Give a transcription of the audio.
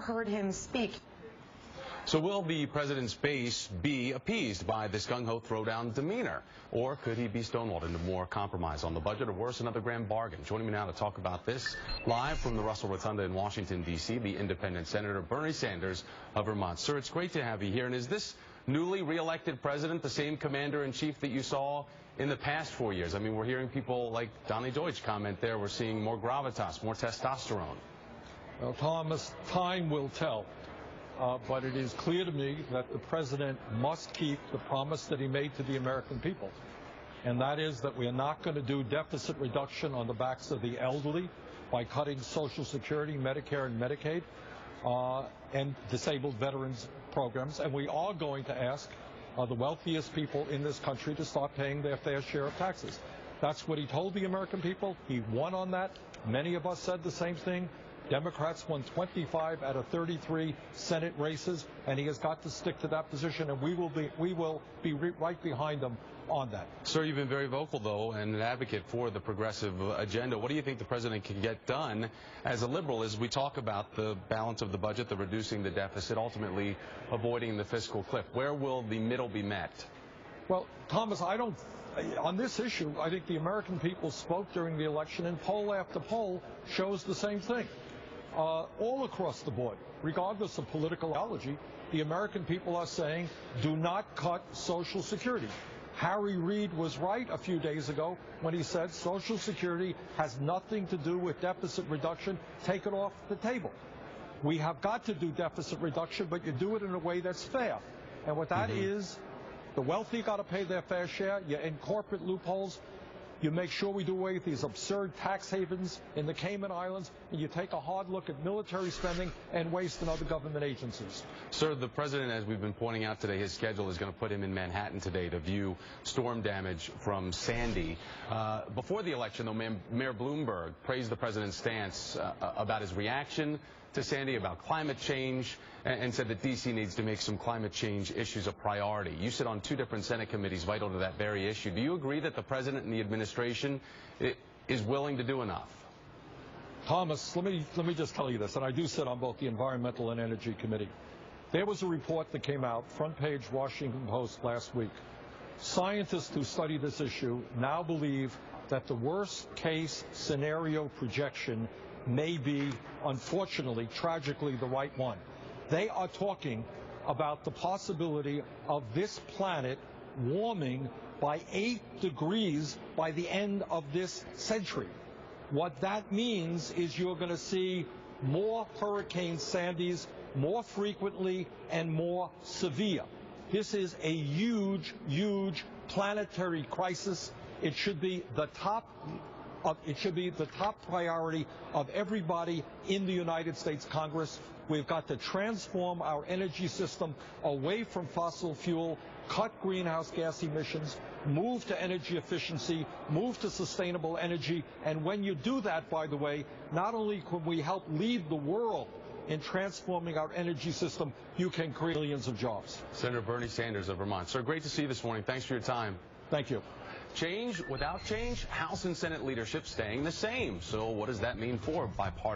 heard him speak. So will the president's base be appeased by this gung-ho throwdown demeanor? Or could he be stonewalled into more compromise on the budget, or worse, another grand bargain? Joining me now to talk about this, live from the Russell Rotunda in Washington, D.C., the independent Senator Bernie Sanders of Vermont. Sir, it's great to have you here. And is this newly re-elected president the same commander-in-chief that you saw in the past 4 years? I mean, we're hearing people like Donny Deutsch comment there. We're seeing more gravitas, more testosterone. Well, Thomas, time will tell. But it is clear to me that the president must keep the promise that he made to the American people. And that is that we are not going to do deficit reduction on the backs of the elderly by cutting Social Security, Medicare, and Medicaid, and disabled veterans programs. And we are going to ask the wealthiest people in this country to start paying their fair share of taxes. That's what he told the American people. He won on that. Many of us said the same thing. Democrats won 25 out of 33 Senate races, and he has got to stick to that position, and we will be right behind him on that. Sir, you've been very vocal, though, and an advocate for the progressive agenda. What do you think the president can get done as a liberal as we talk about the balance of the budget, the reducing the deficit, ultimately avoiding the fiscal cliff? Where will the middle be met? Well, Thomas, on this issue, I think the American people spoke during the election, and poll after poll shows the same thing. All across the board, regardless of political ideology, the American people are saying, do not cut Social Security. Harry Reid was right a few days ago when he said Social Security has nothing to do with deficit reduction. Take it off the table. We have got to do deficit reduction, but you do it in a way that's fair. And what that is, the wealthy got to pay their fair share. You end corporate loopholes. You make sure we do away with these absurd tax havens in the Cayman Islands, and you take a hard look at military spending and waste in other government agencies. Sir, the president, as we've been pointing out today, his schedule is going to put him in Manhattan today to view storm damage from Sandy. Before the election, though, Mayor Bloomberg praised the president's stance about his reaction to Sandy, about climate change, and said that D.C. needs to make some climate change issues a priority. You sit on two different Senate committees vital to that very issue. Do you agree that the president and the administration is willing to do enough? Thomas, let me just tell you this, and I do sit on both the Environmental and Energy Committee. There was a report that came out, front page Washington Post last week. Scientists who study this issue now believe that the worst case scenario projection may be, unfortunately, tragically, the right one. They are talking about the possibility of this planet warming by 8 degrees by the end of this century. What that means is you're going to see more Hurricane Sandys more frequently and more severe. This is a huge, huge planetary crisis. It should be the top priority of everybody in the United States Congress. We've got to transform our energy system away from fossil fuel, cut greenhouse gas emissions, move to energy efficiency, move to sustainable energy. And when you do that, by the way, not only can we help lead the world in transforming our energy system, you can create millions of jobs. Senator Bernie Sanders of Vermont. Sir, great to see you this morning. Thanks for your time. Thank you. Change without change, House and Senate leadership staying the same. So what does that mean for bipartisan?